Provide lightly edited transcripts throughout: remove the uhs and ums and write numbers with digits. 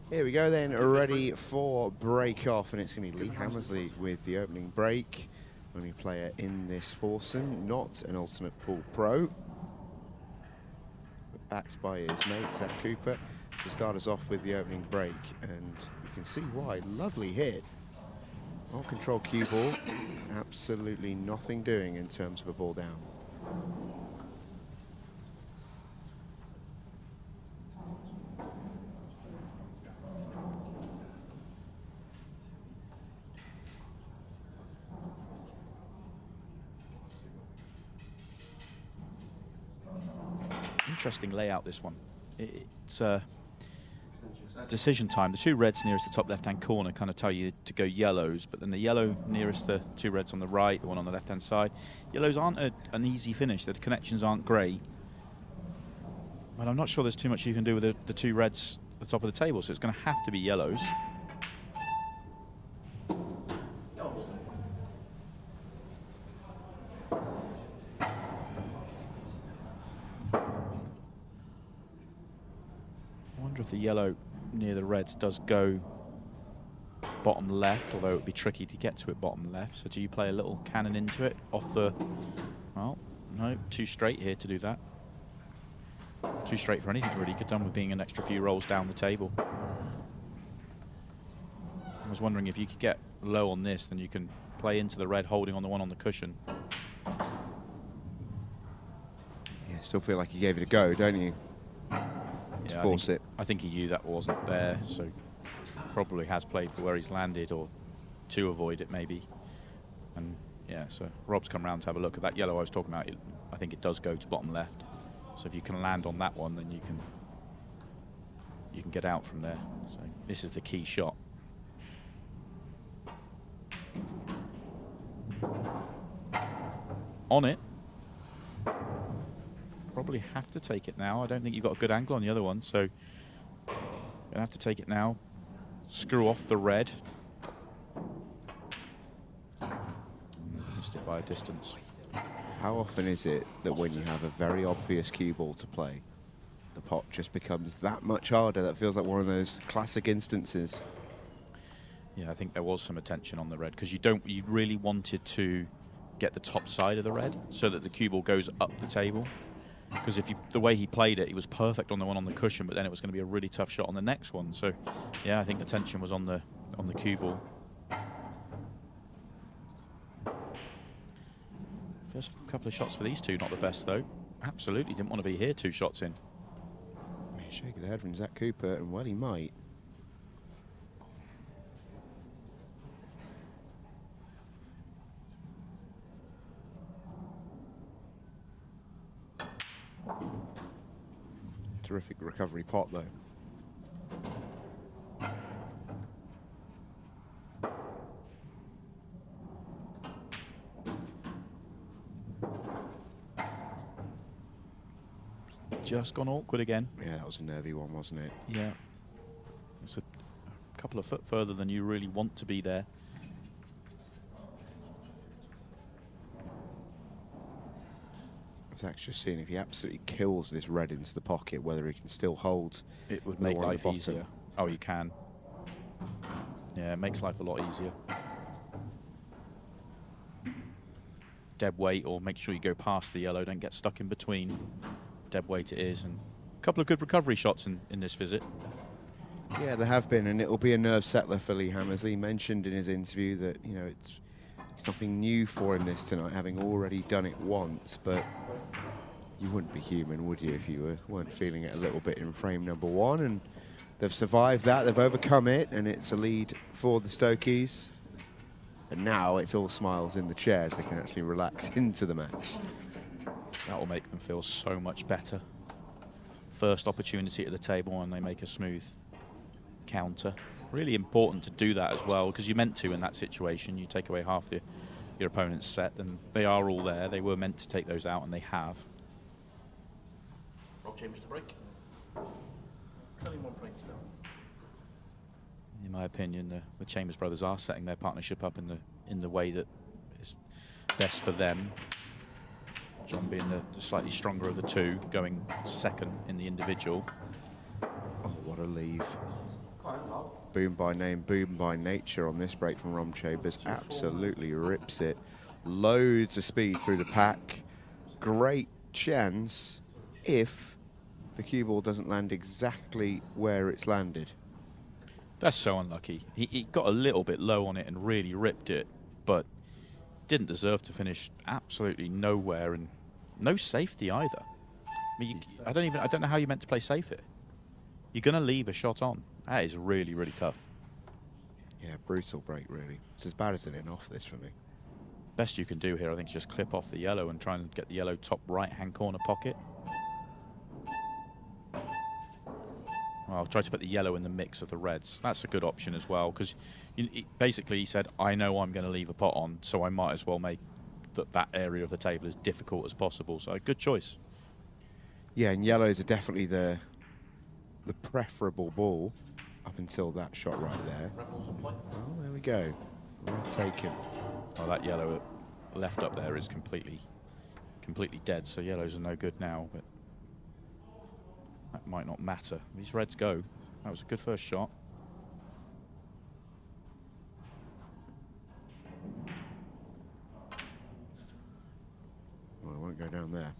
Here we go then, ready for break off, and it's going to be Lee Hammersley with the opening break. Only player in this foursome, not an Ultimate Pool Pro, but backed by his mate Zac Cooper to start us off with the opening break, and you can see why. Lovely hit. Well controlled cue ball, absolutely nothing doing in terms of a ball down. Interesting layout, this one. It's decision time. The two reds nearest the top left-hand corner kind of tell you to go yellows, but then the yellow nearest the two reds on the right, the one on the left-hand side. Yellows aren't an easy finish. The connections aren't great. But I'm not sure there's too much you can do with the two reds at the top of the table, so it's going to have to be yellows. If the yellow near the reds does go bottom left, although it would be tricky to get to it bottom left. So do you play a little cannon into it off the, well, no, too straight here to do that. Too straight for anything really, could done with being an extra few rolls down the table. I was wondering if you could get low on this, then you can play into the red holding on the one on the cushion. Yeah, still feel like you gave it a go, don't you? Yeah, force it. I think he knew that wasn't there, so probably has played for where he's landed or to avoid it maybe. And yeah, so Rob's come around to have a look at that yellow I was talking about. I think it does go to bottom left. So if you can land on that one, then you can get out from there. So this is the key shot. On it. Probably have to take it now. I don't think you've got a good angle on the other one, so you're gonna have to take it now. Screw off the red. Missed it by a distance. How often is it that when you have a very obvious cue ball to play, the pot just becomes that much harder? That feels like one of those classic instances. Yeah, I think there was some attention on the red because you really wanted to get the top side of the red so that the cue ball goes up the table. Because the way he played it, he was perfect on the one on the cushion, but then it was going to be a really tough shot on the next one. So, yeah, I think the tension was on the cue ball. First couple of shots for these two, not the best though. Absolutely didn't want to be here 2 shots in. Shaking the head from Zac Cooper, and well, he might. Terrific recovery pot, though. Just gone awkward again. Yeah, that was a nervy one, wasn't it? Yeah. It's a couple of foot further than you really want to be there. Zac's just seeing if he absolutely kills this red into the pocket, whether he can still hold. It would make life easier. Oh, you can. Yeah, it makes life a lot easier. Dead weight, or make sure you go past the yellow, don't get stuck in between. Dead weight it is, and a couple of good recovery shots in this visit. Yeah, there have been, and it'll be a nerve settler for Lee Hammersley. He mentioned in his interview that, you know, it's nothing new for him this tonight, having already done it once, but you wouldn't be human, would you, if you weren't feeling it a little bit in frame number 1, and they've survived that, they've overcome it, and it's a lead for the Stokies. And now it's all smiles in the chairs. They can actually relax into the match. That will make them feel so much better. First opportunity at the table, and they make a smooth counter. Really important to do that as well, because you're meant to in that situation. You take away half your opponent's set, and they are all there. They were meant to take those out, and they have. Rob Chambers to break. 21 points now. In my opinion, the Chambers brothers are setting their partnership up in the way that is best for them. John being the slightly stronger of the two, going second in the individual. Oh, what a leave. Boom by name, boom by nature on this break from 𝗏𝗏𝗏𝗏. Absolutely rips it. Loads of speed through the pack. Great chance if the cue ball doesn't land exactly where it's landed. That's so unlucky. He got a little bit low on it and really ripped it, but didn't deserve to finish absolutely nowhere, and no safety either. I mean, I don't know how you meant to play safe here. You're going to leave a shot on. That is really, really tough. Yeah, brutal break, really. It's as bad as an off this for me. Best you can do here, I think, is just clip off the yellow and try and get the yellow top right-hand corner pocket. Well, I'll try to put the yellow in the mix of the reds. That's a good option as well, because basically he said, I know I'm going to leave a pot on, so I might as well make that area of the table as difficult as possible. So, good choice. Yeah, and yellows are definitely the preferable ball up until that shot right there. Oh, there we go. Red taken. Well, that yellow left up there is completely dead, so yellows are no good now, but that might not matter. These reds go. That was a good first shot. Well, it won't go down there.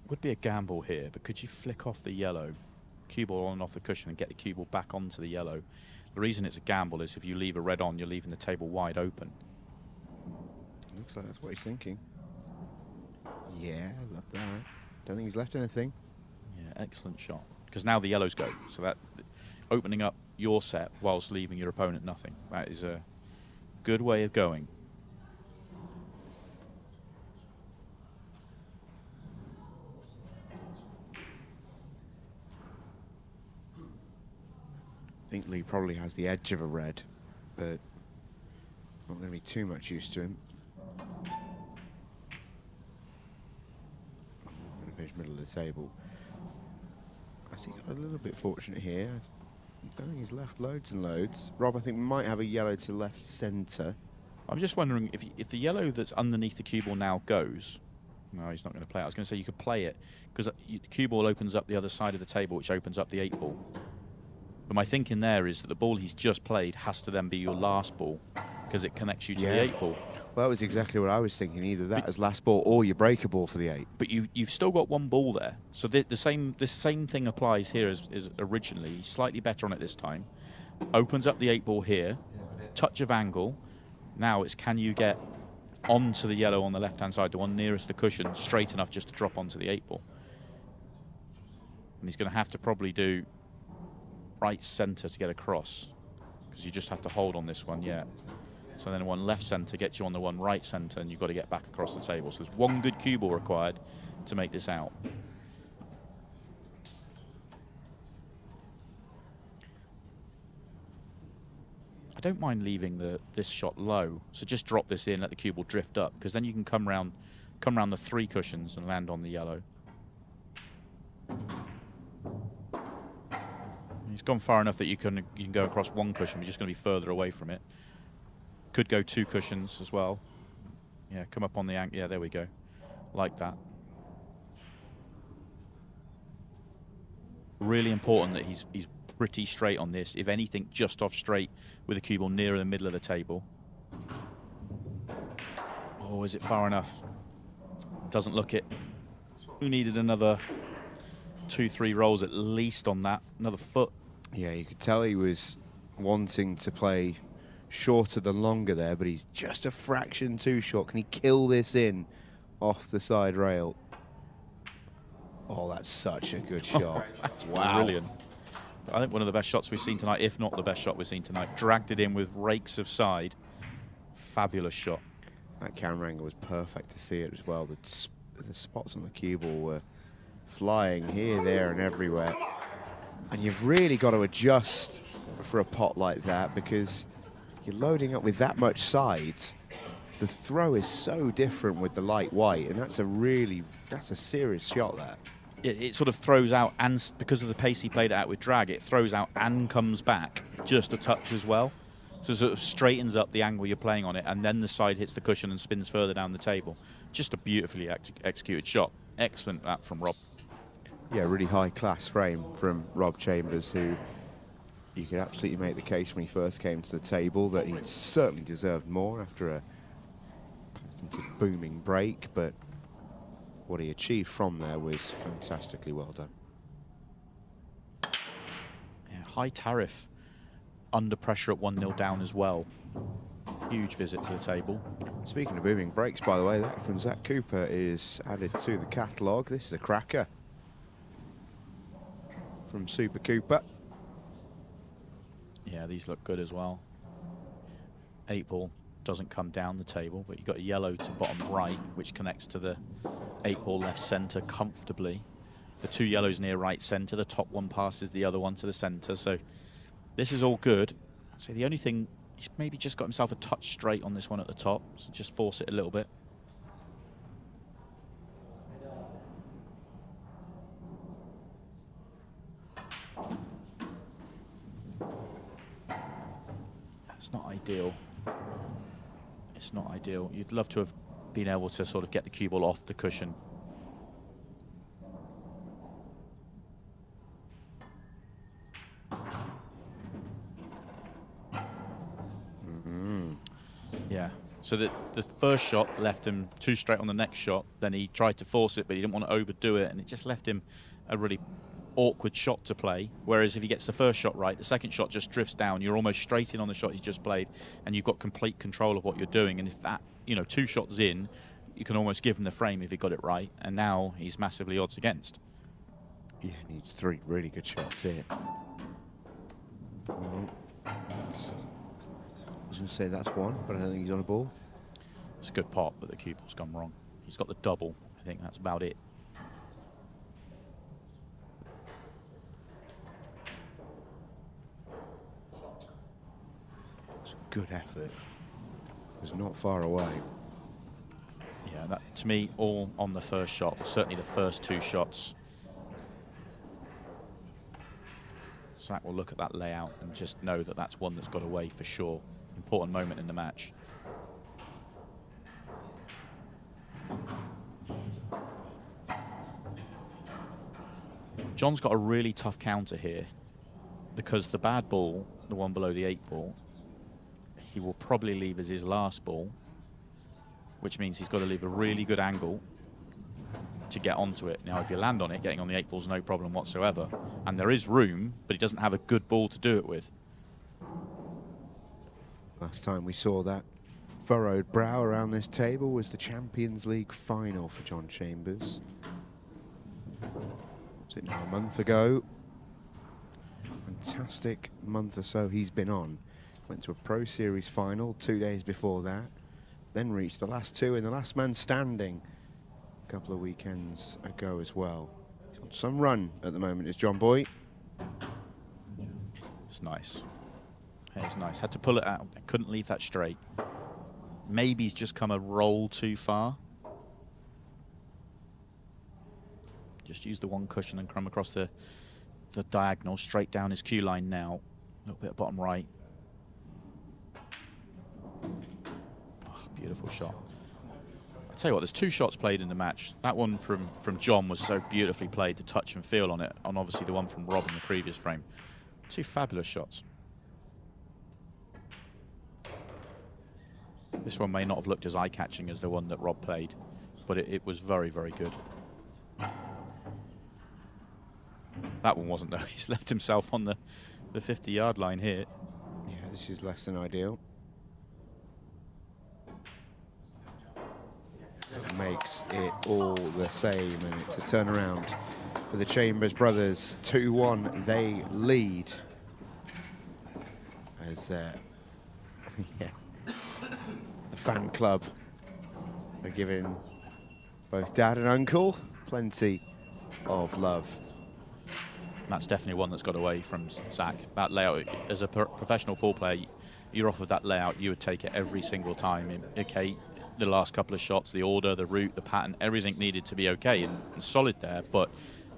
Would be a gamble here, but could you flick off the yellow, cue ball on and off the cushion, and get the cue ball back onto the yellow? The reason it's a gamble is if you leave a red on, you're leaving the table wide open. Looks like that's what he's thinking. Yeah, I love that. Don't think he's left anything. Yeah, excellent shot. Because now the yellows go, so that opening up your set whilst leaving your opponent nothing. That is a good way of going. I think Lee probably has the edge of a red, but not going to be too much use to him. Going to finish middle of the table. I think he got a little bit fortunate here. I don't think he's left loads and loads. Rob, I think, might have a yellow to left centre. I'm just wondering if the yellow that's underneath the cue ball now goes. No, he's not going to play it. I was going to say you could play it, because the cue ball opens up the other side of the table, which opens up the 8 ball. But my thinking there is that the ball he's just played has to then be your last ball, because it connects you to the 8 ball. Well, that was exactly what I was thinking. Either that as last ball or your breaker ball for the 8. But you've still got one ball there. So the same thing applies here as originally. He's slightly better on it this time. Opens up the 8 ball here. Touch of angle. Now it's, can you get onto the yellow on the left-hand side, the one nearest the cushion, straight enough just to drop onto the 8 ball. And he's going to have to probably do right centre to get across, because you just have to hold on this one, yeah. So then one left centre gets you on the one right centre, and you've got to get back across the table. So there's one good cue ball required to make this out. I don't mind leaving this shot low, so just drop this in, let the cue ball drift up, because then you can come round the 3 cushions and land on the yellow. He's gone far enough that you can go across 1 cushion, but you're just going to be further away from it. Could go 2 cushions as well. Yeah, come up on the angle. Yeah, there we go. Like that. Really important that he's pretty straight on this. If anything, just off straight with the cue ball nearer the middle of the table. Oh, is it far enough? Doesn't look it. We needed another 2-3 rolls at least on that. Another foot. Yeah, you could tell he was wanting to play shorter than longer there, but he's just a fraction too short. Can he kill this in off the side rail? Oh, that's such a good shot. That's brilliant. I think one of the best shots we've seen tonight, if not the best shot we've seen tonight. Dragged it in with rakes of side. Fabulous shot. That camera angle was perfect to see it as well. The spots on the cue ball were flying here, there, and everywhere. And you've really got to adjust for a pot like that, because you're loading up with that much side. The throw is so different with the light white, and that's a serious shot there. It sort of throws out, and because of the pace he played it out with drag, it throws out and comes back just a touch as well. So it sort of straightens up the angle you're playing on it, and then the side hits the cushion and spins further down the table. Just a beautifully executed shot. Excellent that from Rob. Yeah, really high-class frame from Rob Chambers, who you could absolutely make the case when he first came to the table that he certainly deserved more after a booming break, but what he achieved from there was fantastically well done. Yeah, high tariff, under pressure at 1-0 down as well. Huge visit to the table. Speaking of booming breaks, by the way, that from Zac Cooper is added to the catalogue. This is a cracker from 𝗡𝗶𝗴𝗵𝗵. Yeah, these look good as well. 8-ball doesn't come down the table, but you've got a yellow to bottom right, which connects to the 8-ball left centre comfortably. The 2 yellows near right centre, the top one passes the other one to the centre, so this is all good. So the only thing, he's maybe just got himself a touch straight on this one at the top, so just force it a little bit. It's not ideal. It's not ideal. You'd love to have been able to sort of get the cue ball off the cushion. Yeah. So the first shot left him too straight on the next shot. Then he tried to force it, but he didn't want to overdo it, and it just left him a really awkward shot to play. Whereas if he gets the first shot right, the second shot just drifts down. You're almost straight in on the shot he's just played, and you've got complete control of what you're doing. And if that, 2 shots in, you can almost give him the frame if he got it right. And now he's massively odds against. Yeah, needs 3 really good shots here. I was going to say that's one, but I don't think he's on a ball. It's a good pot, but the cue ball's gone wrong. He's got the double. I think that's about it. It's a good effort. It was not far away. Yeah, that to me, all on the first shot. Certainly the first 2 shots. Zac will look at that layout and just know that that's one that's got away for sure. Important moment in the match. John's got a really tough counter here because the bad ball, the one below the 8-ball, he will probably leave as his last ball, which means he's got to leave a really good angle to get onto it. Now, if you land on it, getting on the 8-ball's no problem whatsoever. And there is room, but he doesn't have a good ball to do it with. Last time we saw that furrowed brow around this table was the Champions League final for John Chambers. Was it now a month ago? Fantastic month or so he's been on. Went to a Pro Series final 2 days before that. Then reached the last 2 in the last man standing a couple of weekends ago as well. He's on some run at the moment, is John Boy. It's nice. It's nice. Had to pull it out. I couldn't leave that straight. Maybe he's just come a roll too far. Just use the one cushion and come across the diagonal straight down his cue line now. A little bit bottom right. Oh, beautiful shot. I'll tell you what, there's 2 shots played in the match. That one from John was so beautifully played, the touch and feel on it, and obviously the one from Rob in the previous frame. 2 fabulous shots. This one may not have looked as eye-catching as the one that Rob played, but it was very, very good. That one wasn't, though. He's left himself on the 50-yard line here. Yeah, this is less than ideal. It makes it all the same, and it's a turnaround for the Chambers brothers. 2-1, they lead. As yeah, the fan club are giving both dad and uncle plenty of love. That's definitely one that's got away from Zac. That layout, as a professional pool player, you're off of that layout, you would take it every single time. Okay, the last couple of shots, the order, the route, the pattern, everything needed to be okay and solid there, but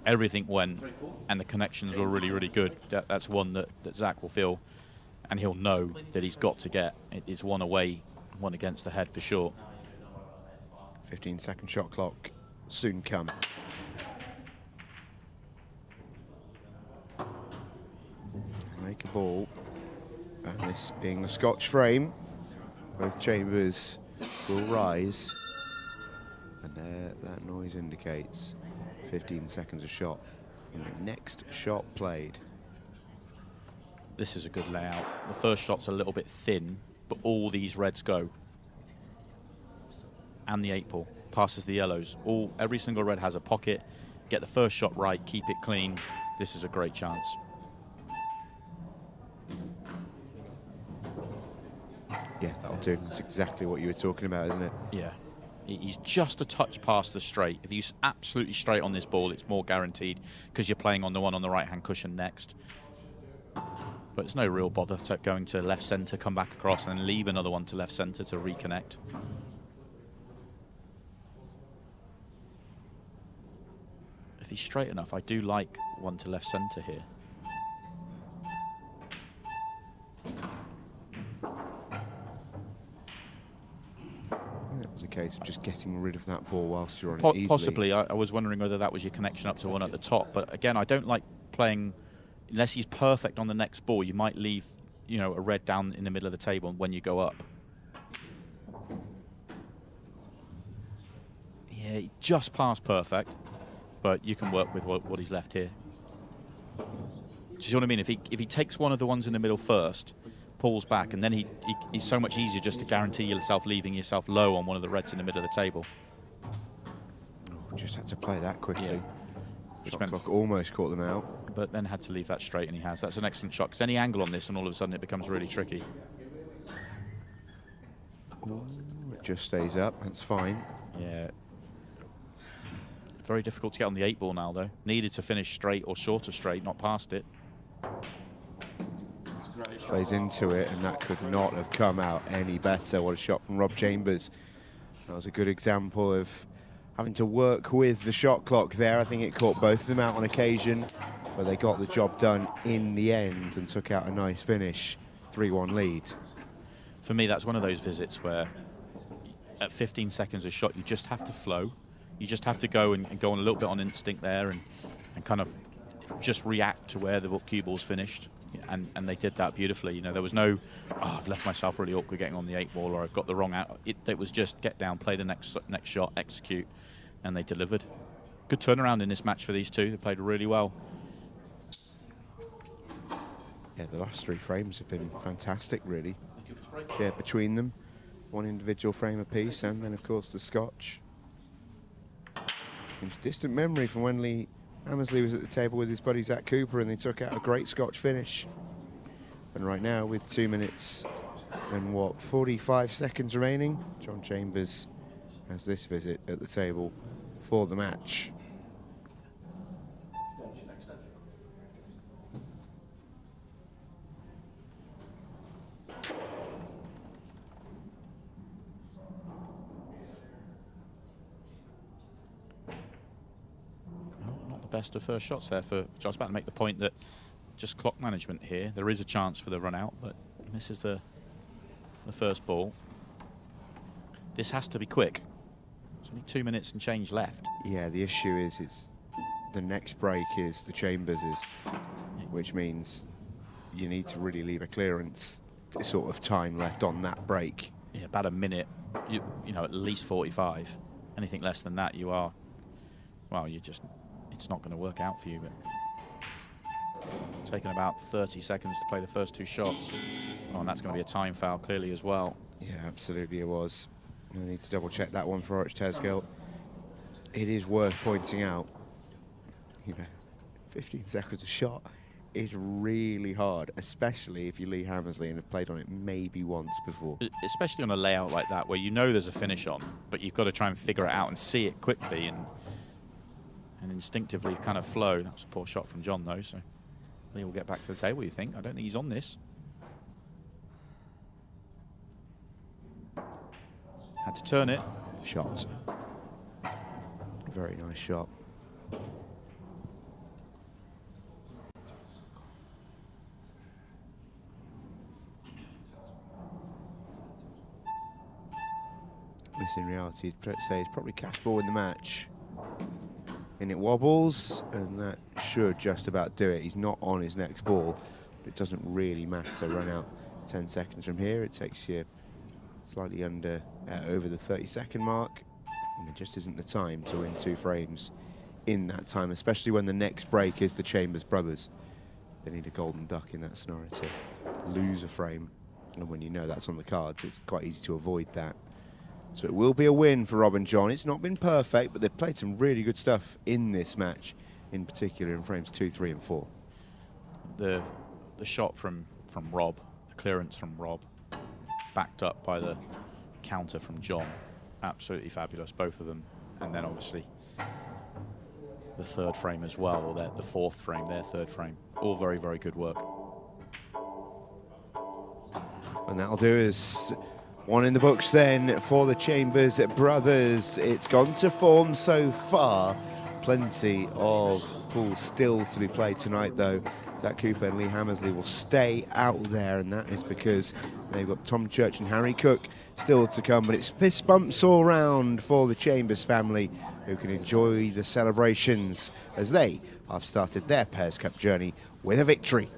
everything went and the connections were really, really good. That's one that Zac will feel and he'll know that he's got to get. It's one away, one against the head for sure. 15-second shot clock soon come. Make a ball, and this being the Scotch frame, both chambers will rise, and there that noise indicates 15 seconds of shot from the next shot played. This is a good layout. The first shot's a little bit thin, but all these reds go. And the 8-ball passes the yellows. Every single red has a pocket. Get the first shot right, keep it clean. This is a great chance. Yeah, that'll do. That's exactly what you were talking about, isn't it? Yeah. He's just a touch past the straight. If he's absolutely straight on this ball, it's more guaranteed because you're playing on the one on the right-hand cushion next. But it's no real bother going to left centre, come back across, and then leave another one to left centre to reconnect. If he's straight enough, I do like one to left centre here. It was a case of just getting rid of that ball whilst you're on it easily. Possibly. I was wondering whether that was your connection up to one at the top. But again, I don't like playing, unless he's perfect on the next ball, you might leave, you know, a red down in the middle of the table when you go up. Yeah, he just passed perfect, but you can work with what he's left here. Do you see what I mean? If he takes one of the ones in the middle first, pulls back, and then he's so much easier just to guarantee yourself leaving yourself low on one of the reds in the middle of the table. Oh, just had to play that quickly. Yeah. Shot clock almost caught them out. But then had to leave that straight, and he has. That's an excellent shot, because any angle on this, and all of a sudden it becomes really tricky. Ooh, it just stays up. That's fine. Yeah. Very difficult to get on the 8-ball now, though. Needed to finish straight or short of straight, not past it. Plays into it, and that could not have come out any better. What a shot from Rob Chambers. That was a good example of having to work with the shot clock there. I think it caught both of them out on occasion, but they got the job done in the end and took out a nice finish. 3-1 lead. For me, that's one of those visits where at 15 seconds a shot, you just have to flow. You just have to go and go on a little bit on instinct there and kind of just react to where the cue ball's finished. And they did that beautifully. You know, there was no, oh, I've left myself really awkward getting on the 8-ball, or I've got the wrong out. It was just get down, play the next shot, execute, and they delivered. Good turnaround in this match for these two. They played really well. Yeah, the last 3 frames have been fantastic, really. Shared between them, one individual frame apiece, and then, of course, the Scotch. Into distant memory from when Lee Hammersley was at the table with his buddy Zac Cooper, and they took out a great Scotch finish. And right now, with 2 minutes and 45 seconds remaining, John Chambers has this visit at the table for the match. Best of first shots there for. I was about to make the point that just clock management here. There is a chance for the run out, but misses the first ball. This has to be quick. There's only 2 minutes and change left. Yeah, the issue is it's the next break is the Chambers's, which means you need to really leave a clearance sort of time left on that break. Yeah, about a minute. You know, at least 45. Anything less than that, you are. Well, you just. It's not going to work out for you, but taking about 30 seconds to play the first 2 shots. Oh, and that's going to be a time foul clearly as well. Yeah, absolutely it was. No need to double check that one for 𝗏𝗏𝗘𝗏. It is worth pointing out, you know, 15 seconds a shot is really hard, especially if you're Lee Hammersley and have played on it maybe once before. Especially on a layout like that where you know there's a finish on, but you've got to try and figure it out and see it quickly and instinctively kind of flow. That was a poor shot from John, though, so Lee will get back to the table, you think. I don't think he's on this. Had to turn it. Shot. Very nice shot. This, in reality, let's say, is probably cash ball in the match. And it wobbles, and that should just about do it. He's not on his next ball, but it doesn't really matter. So run out 10 seconds from here. It takes you slightly under, over the 30-second mark. And there just isn't the time to win 2 frames in that time, especially when the next break is the Chambers brothers. They need a golden duck in that scenario to lose a frame. And when you know that's on the cards, it's quite easy to avoid that. So it will be a win for Rob and John. It's not been perfect, but they've played some really good stuff in this match, in particular in frames 2, 3, and 4. The shot from Rob, the clearance from Rob, backed up by the counter from John, absolutely fabulous, both of them. And then obviously the 3rd frame as well, or the 4th frame, their 3rd frame. All very, very good work. And that'll do us 1 in the books then for the Chambers brothers. It's gone to form so far. Plenty of pools still to be played tonight, though. Zac Cooper and Lee Hammersley will stay out there, and that is because they've got Tom Church and Harry Cook still to come. But it's fist bumps all round for the Chambers family, who can enjoy the celebrations as they have started their Pairs Cup journey with a victory.